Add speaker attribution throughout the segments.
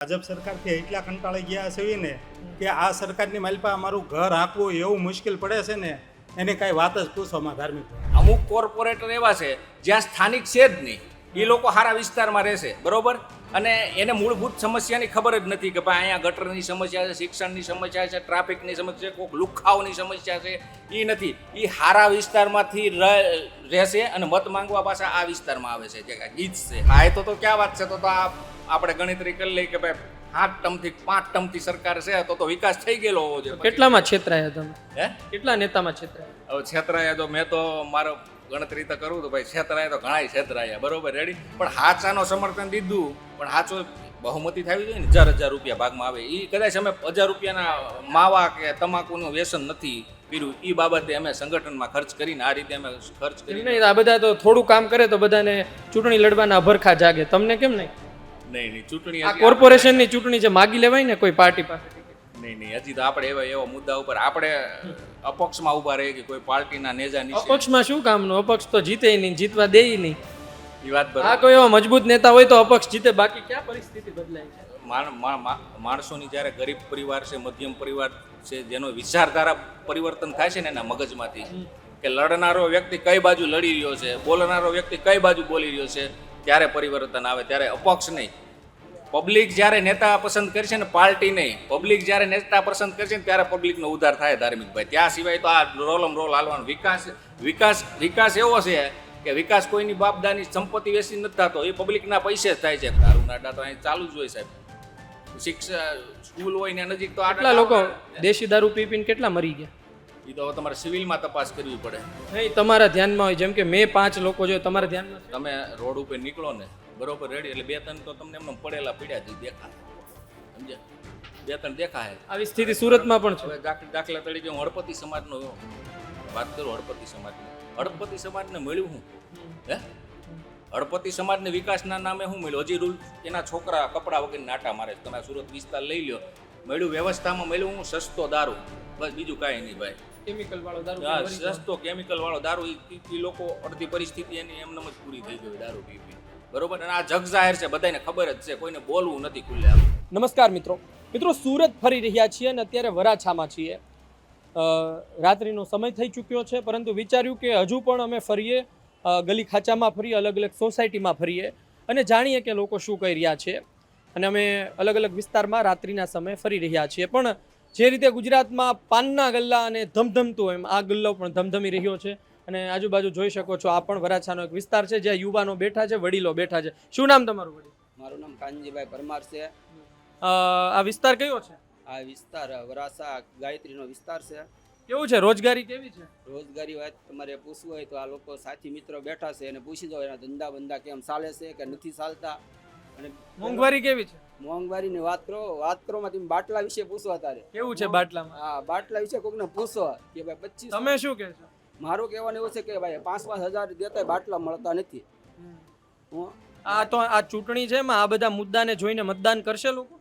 Speaker 1: ભાજપ સરકારથી એટલા કંટાળી ગયા છે ને કે આ સરકારની માલપા અમારું ઘર હાંકવું એવું મુશ્કેલ પડે છે ને એની કાંઈ વાત જ પૂછવામાં ધાર્મિક.
Speaker 2: અમુક કોર્પોરેટર એવા છે જ્યાં સ્થાનિક છે જ નહીં, એ લોકો સારા વિસ્તારમાં રહેશે, બરોબર, અને એને મૂળભૂત સમસ્યાની ખબર જ નથી કે ભાઈ અહીંયા ગટરની સમસ્યા છે, શિક્ષણની સમસ્યા છે, ટ્રાફિકની સમસ્યા છે, કોઈક લુખાવની સમસ્યા છે, એ નથી. એ સારા વિસ્તારમાંથી રહેશે અને મત માંગવા પાછા આ વિસ્તારમાં આવે છે જે ગીત છે. હા, એ તો ક્યાં વાત છે. તો આ આપણે ગણતરી કરી લઈએ કે ભાઈ 7 ટર્મથી 5 ટર્મથી સરકાર છે તો વિકાસ થઈ ગયેલો હોવો જોઈએ.
Speaker 3: કેટલામાં છેતરાયા તમે? કેટલા નેતામાં છેતરાયા?
Speaker 2: હવે છેતરાયા તો મેં તો મારો ગણતરી તો કરું તો ભાઈ છેતરાયા તો ઘણા છેતરાયા, બરોબર, રેડી. પણ હાચાનો સમર્થન દીધું, પણ હાચો બહુમતી થવી જોઈએ ને. 1000 રૂપિયા ભાગમાં આવે, એ કદાચ અમે 1000 રૂપિયાના માવા કે તમાકુનું વ્યસન નથી પીર્યું, એ બાબતે અમે સંગઠનમાં ખર્ચ કરીને આ રીતે અમે ખર્ચ કરી.
Speaker 3: નહીં, આ બધા તો થોડું કામ કરે તો બધાને ચૂંટણી લડવાના અભરખા જાગે, તમને કેમ નહીં?
Speaker 2: નહીં, ચૂંટણી
Speaker 3: આ કોર્પોરેશનની ચૂંટણી જે માગી લેવાય ને કોઈ પાર્ટી પાસે.
Speaker 2: નહીં, હજી તો આપણે એવા મુદ્દા ઉપર આપણે અપક્ષમાં ઉભા રહીએ કે કોઈ પાર્ટીના નેજા નીચે.
Speaker 3: અપક્ષમાં શું કામનું? અપક્ષ તો જીતે નહીં, જીતવા દે નહીં.
Speaker 2: એ વાત
Speaker 3: આ કોઈ એવા મજબૂત નેતા હોય તો અપક્ષ જીતે, બાકી ક્યાં પરિસ્થિતિ બદલાય છે?
Speaker 2: માણસોની જ્યારે ગરીબ પરિવાર છે, મધ્યમ પરિવાર છે, જેનો વિચારધારા પરિવર્તન થાય છે ને એના મગજમાંથી, કે લડનારો વ્યક્તિ કઈ બાજુ લડી રહ્યો છે, બોલનારો વ્યક્તિ કઈ બાજુ બોલી રહ્યો છે, ત્યારે પરિવર્તન આવે. ત્યારે અપક્ષ નહીં, પબ્લિક જ્યારે નેતા પસંદ કરશે ને, પાર્ટી નહીં, પબ્લિક જ્યારે નેતા પસંદ કરશે ને ત્યારે પબ્લિકનો ઉદ્ધાર થાય ધાર્મિકભાઈ. ત્યાં સિવાય તો આ રોલમ રોલ હાલવાનો. વિકાસ એવો છે કે વિકાસ કોઈની બાપદાની સંપત્તિ વેચી નથી થતો, એ પબ્લિકના પૈસે જ થાય છે. દારૂના અડ્ડા તો અહીં ચાલુ જ હોય સાહેબ. શિક્ષા સ્કૂલ હોય ને નજીક તો
Speaker 3: આટલા લોકો દેશી દારૂ પી પીને કેટલા મરી ગયા,
Speaker 2: એ તો તમારે સિવિલમાં તપાસ કરવી પડે.
Speaker 3: નહીં, તમારા ધ્યાનમાં હોય, જેમ કે મેં 5 લોકો જોયો, તમારા ધ્યાનમાં?
Speaker 2: તમે રોડ ઉપર નીકળો ને, બરોબર, રેડી, એટલે 2-3 તો તમને એમને પડેલા પીડ્યા જ દેખાય, સમજ્યા? 2-3 દેખાય.
Speaker 3: આવી સ્થિતિ સુરતમાં પણ છે.
Speaker 2: દાખલા તરીકે હું હળપતિ સમાજનો વાત કરું. હળપતિ સમાજને મળ્યું હું, હળપતિ સમાજને વિકાસના નામે શું મળ્યું? હજી રૂલ એના છોકરા કપડા વગર નાટા મારે. તમે સુરત વિસ્તાર લઈ લ્યો, મળ્યું વ્યવસ્થામાં મળ્યું હું સસ્તો દારૂ, બસ, બીજું કાંઈ નહીં ભાઈ.
Speaker 3: કેમિકલ વાળો દારૂ?
Speaker 2: હા, સસ્તો કેમિકલ વાળો દારૂ. એ લોકો અડધી પરિસ્થિતિ એની એમને જ પૂરી થઈ ગઈ દારૂ પી, બરોબર. અને આ જગ જાહેર છે, બધાને ખબર જ છે, કોઈને બોલવું નથી ખુલ્લે.
Speaker 3: નમસ્કાર મિત્રો, સુરત ફરી રહ્યા છીએ અને અત્યારે વરાછામાં છીએ. રાત્રિનો સમય થઈ ચૂક્યો છે, પરંતુ વિચાર્યું કે હજુ પણ અમે ફરીએ, ગલી ખાંચામાં ફરીએ, અલગ અલગ સોસાયટીમાં ફરીએ અને જાણીએ કે લોકો શું કહી રહ્યા છે. અને અમે અલગ અલગ વિસ્તારમાં રાત્રિના સમયે ફરી રહ્યા છીએ. પણ જે રીતે ગુજરાતમાં પાનના ગલ્લા અને ધમધમતું હોય એમ આ ગલ્લો પણ ધમધમી રહ્યો છે. અને આજુબાજુ જોઈ શકો છો, આ પણ વરાછાનો એક વિસ્તાર છે જ્યાં યુવાનો બેઠા છે, વડીલો બેઠા છે. શું નામ તમારું વડીલ?
Speaker 4: મારું નામ કાનજીભાઈ પરમાર છે.
Speaker 3: આ વિસ્તાર કયો છે?
Speaker 4: આ વિસ્તાર વરાછા ગાયત્રીનો વિસ્તાર છે.
Speaker 3: કેવું છે? રોજગારી કેવી છે?
Speaker 4: રોજગારી વાત તમારે પૂછવું હોય તો આ લોકો સાથી મિત્રો બેઠા છે અને પૂછી દો એના ધંધા બંધા કેમ ચાલે છે કે નથી ચાલતા. અને
Speaker 3: મોંઘવારી કેવી છે?
Speaker 4: મોંઘવારીની વાત કરો માં તમે બાટલા વિશે પૂછો. અત્યારે
Speaker 3: કેવું છે બાટલામાં?
Speaker 4: હા, બાટલા વિશે કોઈકને પૂછો કે ભાઈ 25.
Speaker 3: તમે શું કહે છો?
Speaker 4: મારું કહેવાનું એવું છે કે ભાઈ 5-5 હજાર દેતા બાટલા મળતા નથી.
Speaker 3: આ તો આ ચૂંટણી છે, એમાં આ બધા મુદ્દાને જોઈને મતદાન કરશે લોકો?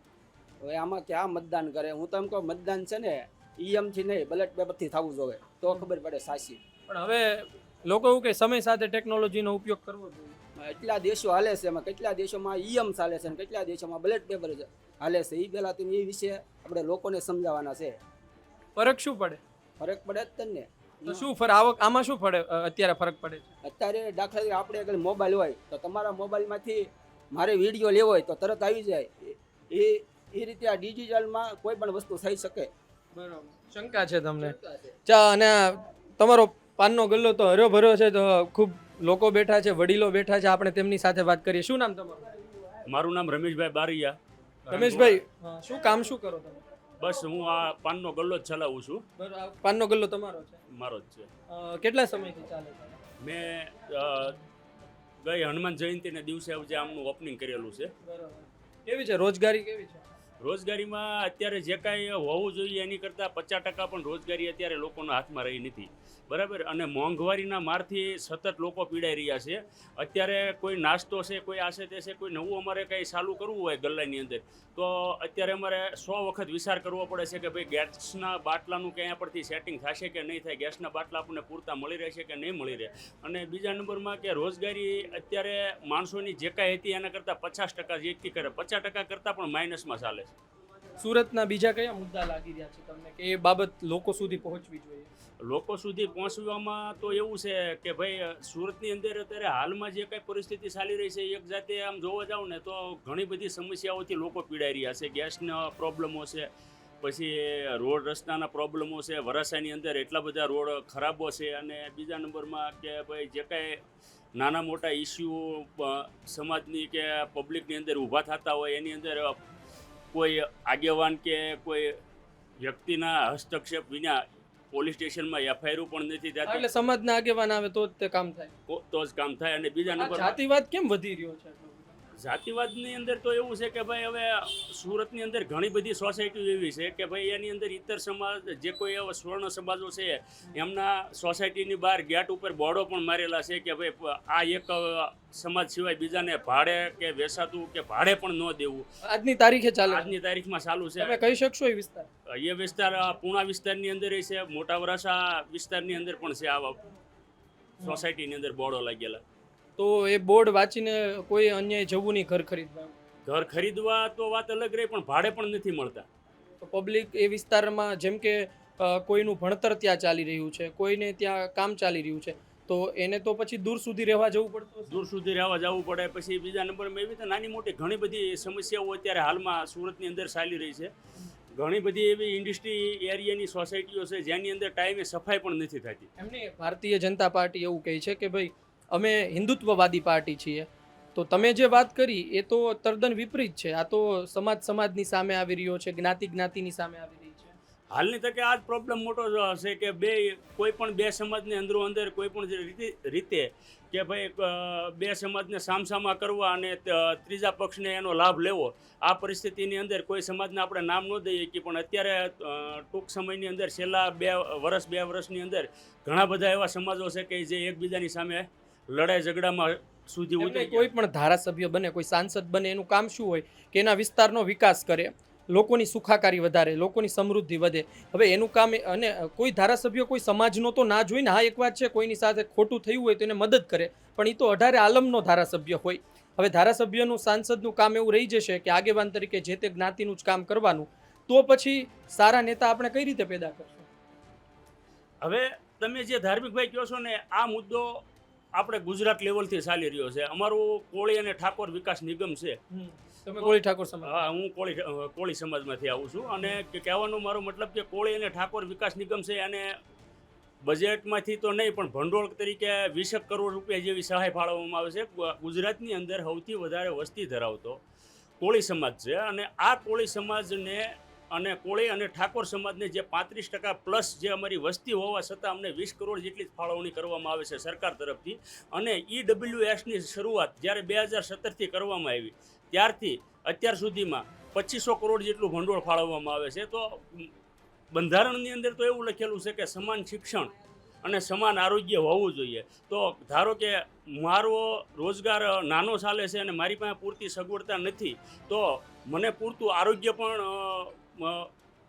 Speaker 4: હવે આમાં ક્યાં મતદાન કરે? હું તો એમ કહું, મતદાન છે ને ઈએમ થી નહીં, બેલેટ પેપરથી થવું જોઈએ તો ખબર પડે સાચી.
Speaker 3: પણ હવે લોકો એવું કે સમય સાથે ટેકનોલોજીનો ઉપયોગ કરવો જોઈએ.
Speaker 4: એટલા દેશો હાલે છે, એમાં કેટલા દેશોમાં ઈએમ ચાલે છે અને કેટલા દેશોમાં બેલેટ પેપર હાલે છે. એ પહેલાં તમે એ વિશે આપણે લોકોને સમજાવવાના છે.
Speaker 3: ફરક શું પડે?
Speaker 4: ફરક પડે જ તને.
Speaker 3: તો શું આમાં શું પડે અત્યારે ફરક પડે છે?
Speaker 4: અત્યારે દાખલા તરીકે આપણે આગળ મોબાઈલ હોય તો તમારા મોબાઈલમાંથી મારે વિડીયો લેવો હોય તો તરત આવી જાય. એ રીતે આ ડિજિટલમાં કોઈ પણ વસ્તુ થઈ શકે.
Speaker 3: બરાબર, શંકા છે તમને? અને તમારો પાનનો ગલ્લો તો હર્યો ભર્યો છે, તો ખૂબ લોકો બેઠા છે, વડીલો બેઠા છે, આપણે તેમની સાથે વાત કરીએ. શું નામ તમારું?
Speaker 5: મારું નામ રમેશભાઈ બારૈયા.
Speaker 3: રમેશભાઈ, શું કામ શું કરો તમે?
Speaker 5: બસ હું આ પાનનો ગલ્લો જ ચલાવું છું.
Speaker 3: બરાબર, પાનનો ગલ્લો તમારો છે?
Speaker 5: મારો જ છે.
Speaker 3: કેટલા સમયથી ચાલે છે?
Speaker 5: મેં ગઈ હનુમાન જયંતિના દિવસે જે આમનું ઓપનિંગ કરેલું છે.
Speaker 3: બરાબર. કેવી છે રોજગારી? કેવી છે
Speaker 5: રોજગારીમાં અત્યારે જે કાંઈ હોવું જોઈએ એની કરતાં 50% પણ રોજગારી અત્યારે લોકોના હાથમાં રહી નથી, બરાબર. અને મોંઘવારીના મારથી સતત લોકો પીડાઈ રહ્યા છે. અત્યારે કોઈ નાસ્તો છે, કોઈ આશે તે છે, કોઈ નવું અમારે કંઈ ચાલુ કરવું હોય ગલ્લાની અંદર, તો અત્યારે અમારે 100 વખત વિચાર કરવો પડે છે કે ભાઈ ગેસના બાટલાનું ક્યાં પરથી સેટિંગ થશે કે નહીં થાય, ગેસના બાટલા આપણને પૂરતા મળી રહેશે કે નહીં મળી રહે. અને બીજા નંબરમાં કે રોજગારી અત્યારે માણસોની જે કાંઈ હતી એના કરતાં 50% જેટલી કરે, 50% કરતાં પણ માઇનસમાં ચાલે છે.
Speaker 3: સુરતના બીજા કયા મુદ્દા લાગી રહ્યા છે તમને કે એ બાબત લોકો સુધી પહોંચવી જોઈએ?
Speaker 5: લોકો સુધી પહોંચવામાં તો એવું છે કે ભાઈ સુરતની અંદર અત્યારે હાલમાં જે કંઈ પરિસ્થિતિ ચાલી રહી છે, એક જાતે આમ જોવા જાવ ને તો ઘણી બધી સમસ્યાઓથી લોકો પીડાઈ રહ્યા છે. ગેસના પ્રોબ્લેમો છે, પછી રોડ રસ્તાના પ્રોબ્લેમો છે, વરાછાની અંદર એટલા બધા રોડ ખરાબો છે. અને બીજા નંબરમાં કે ભાઈ જે કાંઈ નાના મોટા ઇસ્યુ સમાજની કે પબ્લિકની અંદર ઊભા થતા હોય એની અંદર કોઈ આગેવાન કે કોઈ વ્યક્તિના હસ્તક્ષેપ વિના પોલીસ સ્ટેશનમાં એફઆઈઆર પણ નથી થતી.
Speaker 3: એટલે સમાજના આગેવાન આવે તો જ તે કામ થાય,
Speaker 5: તો જ કામ થાય. અને બીજા નંબર
Speaker 3: જાતિવાદ કેમ વધી રહ્યો છે?
Speaker 5: જાતિવાદની અંદર તો એવું છે કે ભાઈ હવે સુરતની અંદર ઘણી બધી સોસાયટીઓ એવી છે કે ભાઈ એની અંદર ઇતર સમાજ જે કોઈ એવા સ્વર્ણ સમાજો છે એમના સોસાયટીની બહાર ગેટ ઉપર બોર્ડો પણ મારેલા છે કે ભાઈ આ એક સમાજ સિવાય બીજાને ભાડે કે વેચાતું કે ભાડે પણ ન દેવું.
Speaker 3: આજની તારીખે ચાલે,
Speaker 5: આજની તારીખમાં ચાલુ છે.
Speaker 3: તમે કહી શકશો એ વિસ્તાર?
Speaker 5: એ વિસ્તાર પૂણા વિસ્તારની અંદર છે, મોટા વરાછા વિસ્તારની અંદર પણ છે આવા સોસાયટીની અંદર બોર્ડો લાગેલા.
Speaker 3: તો એ બોર્ડ વાંચીને કોઈ અન્યાય જવું નહીં ઘર ખરીદવા?
Speaker 5: ઘર ખરીદવા તો વાત અલગ રહી, પણ ભાડે પણ નથી મળતા.
Speaker 3: તો પબ્લિક એ વિસ્તારમાં જેમ કે કોઈનું ભણતર ત્યાં ચાલી રહ્યું છે, કોઈને ત્યાં કામ ચાલી રહ્યું છે, તો એને તો પછી દૂર સુધી રહેવા જવું પડતું હશે?
Speaker 5: દૂર સુધી રહેવા જવું પડે. પછી બીજા નંબરમાં એવી તો નાની મોટી ઘણી બધી સમસ્યાઓ અત્યારે હાલમાં સુરતની અંદર ચાલી રહી છે. ઘણી બધી એવી ઇન્ડસ્ટ્રી એરિયાની સોસાયટીઓ છે જેની અંદર ટાઈમે સફાઈ પણ નથી થતી.
Speaker 3: એમની ભારતીય જનતા પાર્ટી એવું કહે છે કે ભાઈ અમે હિન્દુત્વવાદી પાર્ટી છીએ, તો તમે જે વાત કરી એ તો તદ્દન વિપરીત છે. આ તો સમાજની સામે આવી રહ્યો છે, જ્ઞાતિની સામે આવી રહી છે.
Speaker 5: હાલની તકે આ જ પ્રોબ્લેમ મોટો છે કે કોઈ પણ બે સમાજને અંદરો અંદર કોઈ પણ રીતે કે ભાઈ બે સમાજને સામસામા કરવા અને ત્રીજા પક્ષને એનો લાભ લેવો, આ પરિસ્થિતિની અંદર કોઈ સમાજને આપણે નામ ન દઈએ કે પણ અત્યારે ટૂંક સમયની અંદર છેલ્લા 2 વર્ષની અંદર ઘણા બધા એવા સમાજો છે કે જે એકબીજાની સામે લડાઈ ઝઘડામાં સુધી ઉતરી ગયા.
Speaker 3: કોઈ પણ ધારાસભ્ય બને, કોઈ સાંસદ બને, એનું કામ શું હોય કે એના વિસ્તારનો વિકાસ કરે, લોકોની સુખાકારી વધારે, લોકોની સમૃદ્ધિ વધે. હવે એનું કામ અને કોઈ ધારાસભ્ય કોઈ સમાજનો તો ના જોઈને, હા એક વાત છે કોઈની સાથે ખોટું થયું હોય તો એને મદદ કરે, પણ એ તો 18 આલમનો ધારાસભ્ય હોય. હવે ધારાસભ્યનું સાંસદનું કામ એવું રહી જશે કે આગેવાન તરીકે જે તે જ્ઞાતિનું જ કામ કરવાનું, તો પછી સારા નેતા આપણે કઈ રીતે પેદા કરશું?
Speaker 5: હવે તમે જે ધાર્મિકભાઈ કહો છો ને, આ મુદ્દો આપણે ગુજરાત લેવલથી ચાલી રહ્યો છે. અમારું કોળી અને ઠાકોર વિકાસ નિગમ છે.
Speaker 3: તમે કોળી ઠાકોર સમાજ?
Speaker 5: હા, હું કોળી સમાજમાંથી આવું છું. અને કહેવાનો મારો મતલબ કે કોળી અને ઠાકોર વિકાસ નિગમ છે અને બજેટમાંથી તો નહીં પણ ભંડોળ તરીકે 20 કરોડ રૂપિયા જેવી સહાય ફાળવવામાં આવે છે. ગુજરાતની અંદર સૌથી વધારે વસ્તી ધરાવતો કોળી સમાજ છે અને આ કોળી સમાજને અને કોળી અને ઠાકોર સમાજને જે 35% પ્લસ જે અમારી વસ્તી હોવા છતાં અમને 20 કરોડ જેટલી જ ફાળવણી કરવામાં આવે છે સરકાર તરફથી. અને EWSની શરૂઆત જ્યારે 2017થી કરવામાં આવી ત્યારથી અત્યાર સુધીમાં 2500 કરોડ જેટલું ભંડોળ ફાળવવામાં આવે છે. તો બંધારણની અંદર તો એવું લખેલું છે કે સમાન શિક્ષણ અને સમાન આરોગ્ય હોવું જોઈએ. તો ધારો કે મારો રોજગાર નાનો ચાલે છે અને મારી પાસે પૂરતી સગવડતા નથી, તો મને પૂરતું આરોગ્ય પણ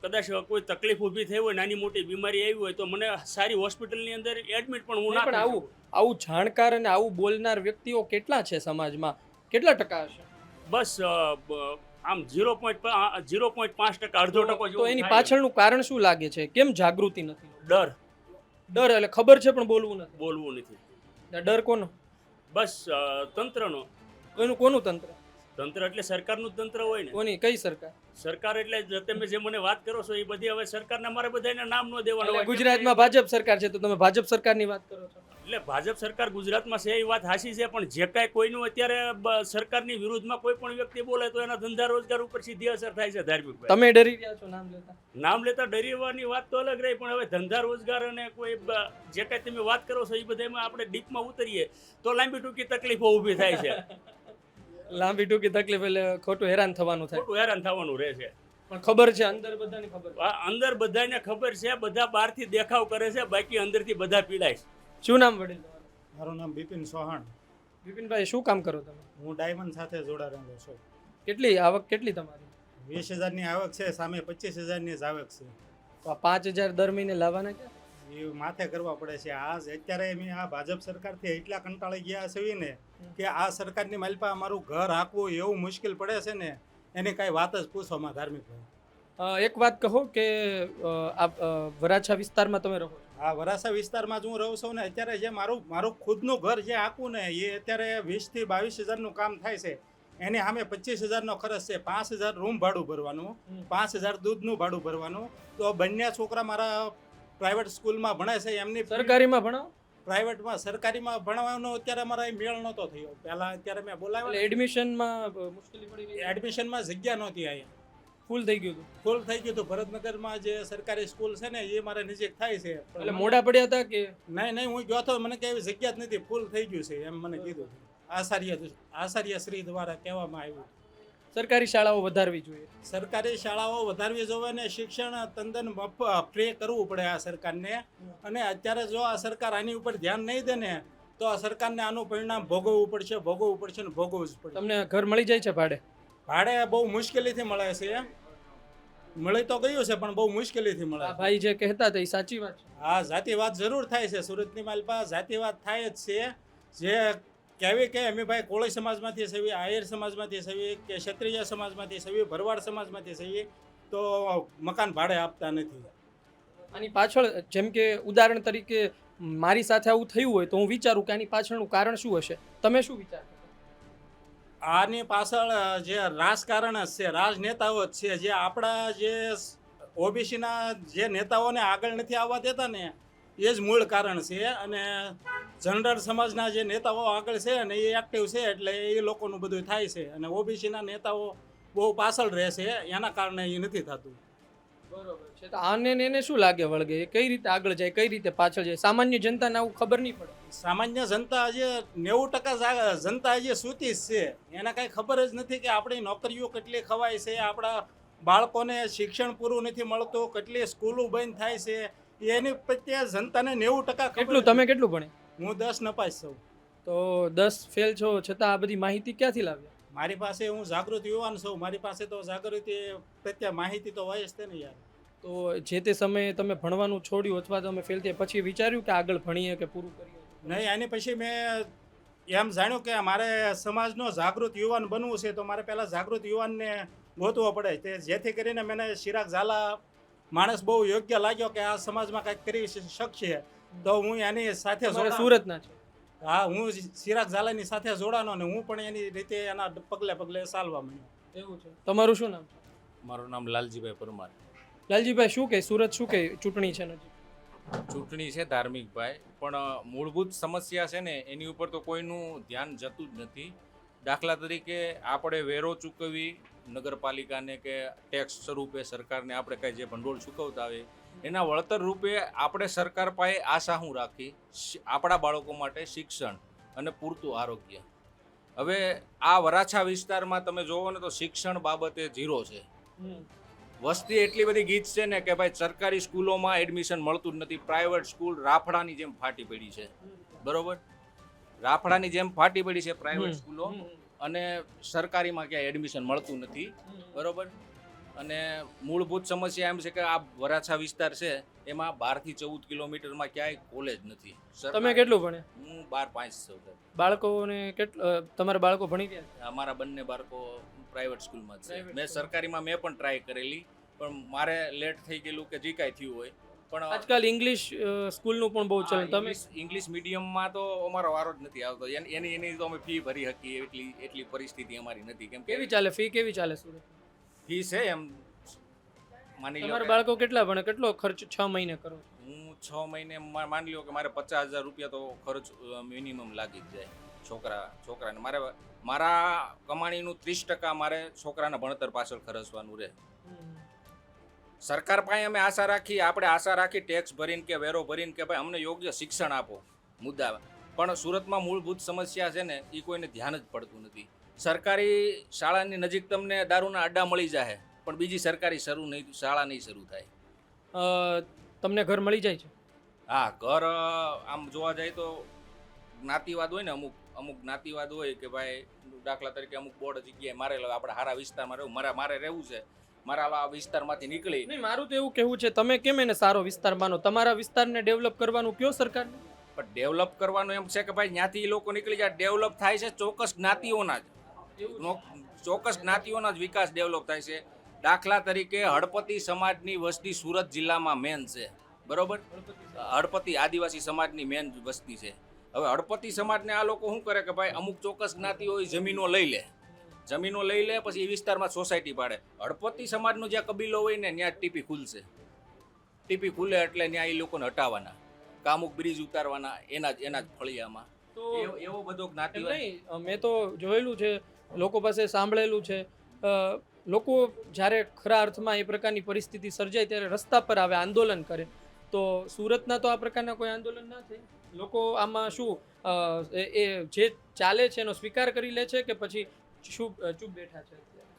Speaker 5: કદાચ કોઈ તકલીફ ઊભી થઈ હોય, નાની મોટી બીમારી આવી હોય, તો મને સારી હોસ્પિટલની અંદર એડમિટ પણ હું ના
Speaker 3: પણ
Speaker 5: કરું.
Speaker 3: આવું જાણકાર અને આવું બોલનાર વ્યક્તિઓ કેટલા છે સમાજમાં? કેટલા ટકા હશે?
Speaker 5: બસ આમ 0.5% અડધો ટકો
Speaker 3: તો એની પાછળનું કારણ શું લાગે છે? કેમ જાગૃતિ નથી?
Speaker 5: ડર
Speaker 3: એટલે ખબર છે પણ બોલવું નથી. ડર કોનો?
Speaker 5: બસ તંત્રનો.
Speaker 3: કોનું તંત્ર?
Speaker 5: તંત્ર એટલે સરકારનું તંત્ર હોય ને.
Speaker 3: કોની? કઈ સરકાર?
Speaker 5: સરકાર એટલે તમે જે મને વાત કરો છો એ બધી હવે સરકારના મારે બધાને નામ ન દેવાનું હોય.
Speaker 3: ગુજરાતમાં ભાજપ સરકાર છે તો તમે ભાજપ સરકારની વાત કરો છો?
Speaker 5: એટલે ભાજપ સરકાર ગુજરાતમાં છે એ વાત હાચી છે, પણ જે કાંઈ કોઈનું અત્યારે સરકારની વિરુદ્ધમાં કોઈ પણ વ્યક્તિ બોલે તો એના ધંધા રોજગાર ઉપર સીધી અસર થાય છે. ધાર્મિક
Speaker 3: તમે ડરી રહ્યા છો
Speaker 5: નામ લેતા ડરીવાની વાત તો અલગ રહી, પણ હવે ધંધા રોજગાર અને કોઈ જે કાંઈ તમે વાત કરો છો એ બધામાં આપણે ડીપમાં ઉતરીએ તો લાંબી ટૂંકી તકલીફો ઊભી થાય છે.
Speaker 3: લાંબી ટૂંકી તકલીફ એટલે ખોટું હેરાન થવાનું થાય.
Speaker 5: ખોટું હેરાન થવાનું રહે છે.
Speaker 3: પણ ખબર છે અંદર બધાને ખબર છે.
Speaker 5: આ અંદર બધાને ખબર છે, બધા બહારથી દેખાવ કરે છે, બાકી અંદરથી બધા પીડાય છે.
Speaker 3: શું નામ વડીલ તમારું?
Speaker 1: મારું નામ બિપિન ચૌહાણ.
Speaker 3: બિપિનભાઈ શું કામ કરો તમે?
Speaker 1: હું ડાયમંડ સાથે જોડાયેલો છું.
Speaker 3: કેટલી આવક કેટલી તમારી?
Speaker 1: 20,000ની આવક છે, સામે 25,000ની જ આવક છે.
Speaker 3: તો આ 5,000 દર મહિને લાવવાના ક્યાં?
Speaker 1: એ માથે કરવા પડે છે. અત્યારે અમે આ ભાજપ સરકારથી એટલા કંટાળી ગયા છે ને કે આ સરકારની માલપા અમારું ઘર હાંકવું એવું મુશ્કેલ પડે છે ને એની કાંઈ વાત જ પૂછવામાં ધાર્મિક ભાઈ.
Speaker 3: એક વાત કહો કે વરાછા વિસ્તારમાં તમે રહો છો.
Speaker 1: આ વરાસા વિસ્તારમાં જ હું રહું છું ને અત્યારે જે મારું ખુદનું ઘર જે આખું ને એ અત્યારે 20,000 થી 22,000નું કામ થાય છે. એની સામે 25,000નો ખર્ચ છે. 5,000 રૂમ ભાડું ભરવાનું, 5,000 દૂધનું ભાડું ભરવાનું. તો બંને છોકરા મારા પ્રાઇવેટ સ્કૂલમાં ભણે છે. એમની
Speaker 3: સરકારીમાં ભણાવો?
Speaker 1: પ્રાઇવેટમાં, સરકારીમાં ભણવાનો અત્યારે અમારા અહીં મેળ નહોતો થયો. પહેલાં અત્યારે મેં બોલાવ્યો,
Speaker 3: એટલે એડમિશનમાં મુશ્કેલી પડી ગઈ?
Speaker 1: એડમિશનમાં જગ્યા નહોતી અહીંયા,
Speaker 3: ફૂલ થઈ ગયું હતું.
Speaker 1: ફૂલ થઈ ગયું હતું. ભરતનગરમાં જે સરકારી સ્કૂલ છે ને એ મારે નજીક થાય છે.
Speaker 3: એટલે મોડા પડ્યા હતા કે?
Speaker 1: નહીં, હું ગયો હતો, મને કે એવી જગ્યા જ નથી, ફૂલ થઈ ગયું છે એમ મને કીધું. આચાર્ય શ્રી દ્વારા કહેવામાં આવ્યું.
Speaker 3: સરકારી શાળાઓ વધારવી જોઈએ.
Speaker 1: સરકારી શાળાઓ વધારવી જોઈએ ને શિક્ષણ તદ્દન ફ્રી કરવું પડે આ સરકારને. અને અત્યારે જો આ સરકાર આની ઉપર ધ્યાન નહીં દે ને તો આ સરકારને આનું પરિણામ ભોગવવું પડશે ને ભોગવવું જ પડશે.
Speaker 3: તમને ઘર મળી જાય છે ભાડે?
Speaker 1: ભાડે બહુ મુશ્કેલીથી મળે છે. મળી તો ગયું છે પણ બહુ મુશ્કેલીથી મળે.
Speaker 3: આ ભાઈ જે કહેતા હતા એ સાચી વાત છે?
Speaker 1: હા, જાતિવાદ જરૂર થાય છે. સુરતની માલપા જાતિવાદ થાય જ છે. જે કહેવી કે અમે ભાઈ કોળી સમાજમાંથી સવી, આહિર સમાજમાંથી સવી, કે ક્ષત્રિય સમાજમાંથી સવી, ભરવાડ સમાજમાંથી સવી, તો મકાન ભાડે આપતા નથી.
Speaker 3: આની પાછળ જેમ કે ઉદાહરણ તરીકે મારી સાથે આવું થયું હોય તો હું વિચારું કે આની પાછળનું કારણ શું હશે? તમે શું વિચારો?
Speaker 1: આની પાછળ જે રાજકારણ જ છે, રાજનેતાઓ જ છે. જે આપણા જે ઓબીસીના જે નેતાઓને આગળ નથી આવવા દેતા ને એ જ મૂળ કારણ છે. અને જનરલ સમાજના જે નેતાઓ આગળ છે ને એ એક્ટિવ છે એટલે એ લોકોનું બધું થાય છે. અને ઓબીસીના નેતાઓ બહુ પાછળ રહે છે, એના કારણે એ નથી થતું.
Speaker 3: બરોબર છે. તો આને ને એને શું લાગે વળગે? એ કઈ રીતે આગળ જાય, કઈ રીતે પાછળ જાય? સામાન્ય જનતાને આવું ખબર નહીં પડે.
Speaker 1: સામાન્ય જનતા હજી 90% જનતા હજી સૂતી જ છે. એને કાંઈ ખબર જ નથી કે આપણી નોકરીઓ કેટલી ખવાય છે, આપણા બાળકોને શિક્ષણ પૂરું નથી મળતું, કેટલી સ્કૂલો બંધ થાય છે. એની પ્રત્યે જનતાને 90%
Speaker 3: કેટલું? તમે કેટલું ભણે?
Speaker 1: હું 10 નપાસ છું.
Speaker 3: તો 10 ફેલ છો છતાં આ બધી માહિતી ક્યાંથી લાવ્યા?
Speaker 1: મારી પાસે, હું જાગૃત યુવાન છું, મારી પાસે તો જાગૃતિ પ્રત્યે માહિતી તો હોય જ તે ને યાર.
Speaker 3: તો જે તે સમયે તમે ભણવાનું છોડ્યું અથવા તમે ફેલ થયા પછી વિચાર્યું કે આગળ ભણીએ કે પૂરું કરીએ?
Speaker 1: નહીં, એની પછી મેં એમ જાણ્યું કે મારે સમાજનો જાગૃત યુવાન બનવું છે તો મારે પહેલાં જાગૃત યુવાનને ગોતવો પડે. તે જેથી કરીને મને ચિરાગ ઝાલા માણસ બહુ યોગ્ય લાગ્યો કે આ સમાજમાં કંઈક કરી શકશે. તો હું એની સાથે
Speaker 3: સુરતના છે?
Speaker 1: હા, હું ચિરાગ ઝાલાની સાથે જોડાનો ને હું પણ એની રીતે એના પગલે ચાલવા માંડ્યો.
Speaker 3: એવું છે. તમારું શું નામ છે?
Speaker 2: મારું નામ લાલજીભાઈ પરમાર.
Speaker 3: લાલજીભાઈ શું કહે? સુરત શું કહે? ચૂંટણી છે નજીક.
Speaker 2: ચૂંટણી છે ધાર્મિક ભાઈ, પણ મૂળભૂત સમસ્યા છે ને એની ઉપર તો કોઈનું ધ્યાન જતું જ નથી. દાખલા તરીકે આપણે વેરો ચૂકવવી નગરપાલિકાને કે ટેક્સ સ્વરૂપે સરકારને આપણે કાંઈ જે ભંડોળ ચૂકવતા હોય એના વળતર રૂપે આપણે સરકાર પાસે આશા શું રાખી? આપણા બાળકો માટે શિક્ષણ અને પૂરતું આરોગ્ય. હવે આ વરાછા વિસ્તારમાં તમે જોવો ને તો શિક્ષણ બાબતે 0 છે. વસ્તી એટલી બધી ગીચ છે ને કે ભાઈ સરકારી સ્કૂલોમાં એડમિશન મળતું જ નથી. પ્રાઇવેટ સ્કૂલ રાફડાની જેમ ફાટી પડી છે. બરોબર, રાફડાની જેમ ફાટી પડી છે પ્રાઇવેટ સ્કૂલો, અને સરકારીમાં ક્યાંય એડમિશન મળતું નથી. બરોબર. અને મૂળભૂત સમસ્યા એમ છે કે આ વરાછા વિસ્તાર છે એમાં 12 થી 14 કિલોમીટરમાં ક્યાંય કોલેજ નથી.
Speaker 3: તમે કેટલું ભણે?
Speaker 2: હું 12-5 છું.
Speaker 3: બાળકોને તમારા બાળકો ભણી ગયા?
Speaker 2: અમારા બંને બાળકો પ્રાઇવેટ સ્કૂલમાં છે. મેં સરકારીમાં પણ ટ્રાય કરેલી પણ મારે લેટ થઈ ગયેલું કે જે કાંઈ થયું હોય. પણ
Speaker 3: આજકાલ ઇંગ્લિશ સ્કૂલનું પણ બહુ ચલણ. તમે
Speaker 2: ઇંગ્લિશ મીડિયમમાં તો અમારો વારો જ નથી આવતો. એની તો અમે ફી ભરી શકીએ એટલી પરિસ્થિતિ અમારી નથી. કેમ
Speaker 3: કેવી ચાલે ફી? કેવી ચાલે સુરત?
Speaker 2: ફી છે એમ માની લો.
Speaker 3: તમારા બાળકો કેટલા ભણે? કેટલો ખર્ચ 6 મહિને કરો?
Speaker 2: હું 6 મહિને માની લો કે મારે 50,000 રૂપિયા તો ખર્ચ મિનિમમ લાગી જ જાય છોકરાને. મારા કમાણીનું 30% મારે છોકરાના ભણતર પાછળ ખર્ચવાનું રહે. સરકાર પાસે અમે આશા રાખી ટેક્સ ભરીને કે વેરો ભરીને કે ભાઈ અમને યોગ્ય શિક્ષણ આપો મુદ્દા. પણ સુરતમાં મૂળભૂત સમસ્યા છે ને એ કોઈને ધ્યાન જ પડતું નથી. સરકારી શાળાની નજીક તમને દારૂના અડ્ડા મળી જાય પણ બીજી સરકારી શાળા નહીં શરૂ થાય.
Speaker 3: તમને ઘર મળી જાય છે?
Speaker 2: હા, ઘર આમ જોવા જાય તો જ્ઞાતિવાદ હોય ને, અમુક અમુક જ્ઞાતિવાદ હોય કે ભાઈ દાખલા તરીકે અમુક બોર્ડ જગ્યાએ મારે આપણે સારા વિસ્તારમાં રહેવું, મારે રહેવું છે, મારા આ વિસ્તારમાંથી નીકળી.
Speaker 3: નહીં, મારું તો એવું કહેવું છે, તમે કેમ એને સારો વિસ્તાર માનો? તમારા વિસ્તારને ડેવલપ કરવાનું કયો સરકારને.
Speaker 2: પણ ડેવલપ કરવાનું એમ છે કે ભાઈ ત્યાંથી એ લોકો નીકળી જાય. ડેવલપ થાય છે ચોક્કસ જ્ઞાતિઓના ચોક્કસ જ્ઞાતિઓના જ વિકાસ ડેવલપ થાય છે. દાખલા તરીકે હળપતિ સમાજની વસ્તી સુરત જિલ્લામાં મેન છે, બરોબર? હળપતિ આદિવાસી સમાજની મેન વસ્તી છે. હવે હળપતિ સમાજને આ લોકો શું કરે કે ભાઈ અમુક ચોક્કસ જ્ઞાતિઓ જમીનો લઈ લે, પછી એ વિસ્તારમાં સોસાયટી પાડે. હળપતિ સમાજનો જ્યાં કબીલો હોય ને ત્યાં ટીપી ખુલશે. ટીપી ખુલે એટલે ત્યાં એ લોકોને હટાવવાના, કામુક બ્રિજ ઉતારવાના એના જ ફળિયામાં.
Speaker 3: તો
Speaker 2: એવો બધો જ્ઞાતિ
Speaker 3: નહીં, મેં તો જોયેલું છે, લોકો પાસે સાંભળેલું છે, લોકો જ્યારે ખરા અર્થમાં એ પ્રકારની પરિસ્થિતિ સર્જાય ત્યારે રસ્તા પર આવે, આંદોલન કરે. તો સુરતના તો આ પ્રકારના કોઈ આંદોલન ના થાય? લોકો આમાં શું એ જે ચાલે છે એનો સ્વીકાર કરી લે છે કે પછી શું ચૂપ બેઠા છે?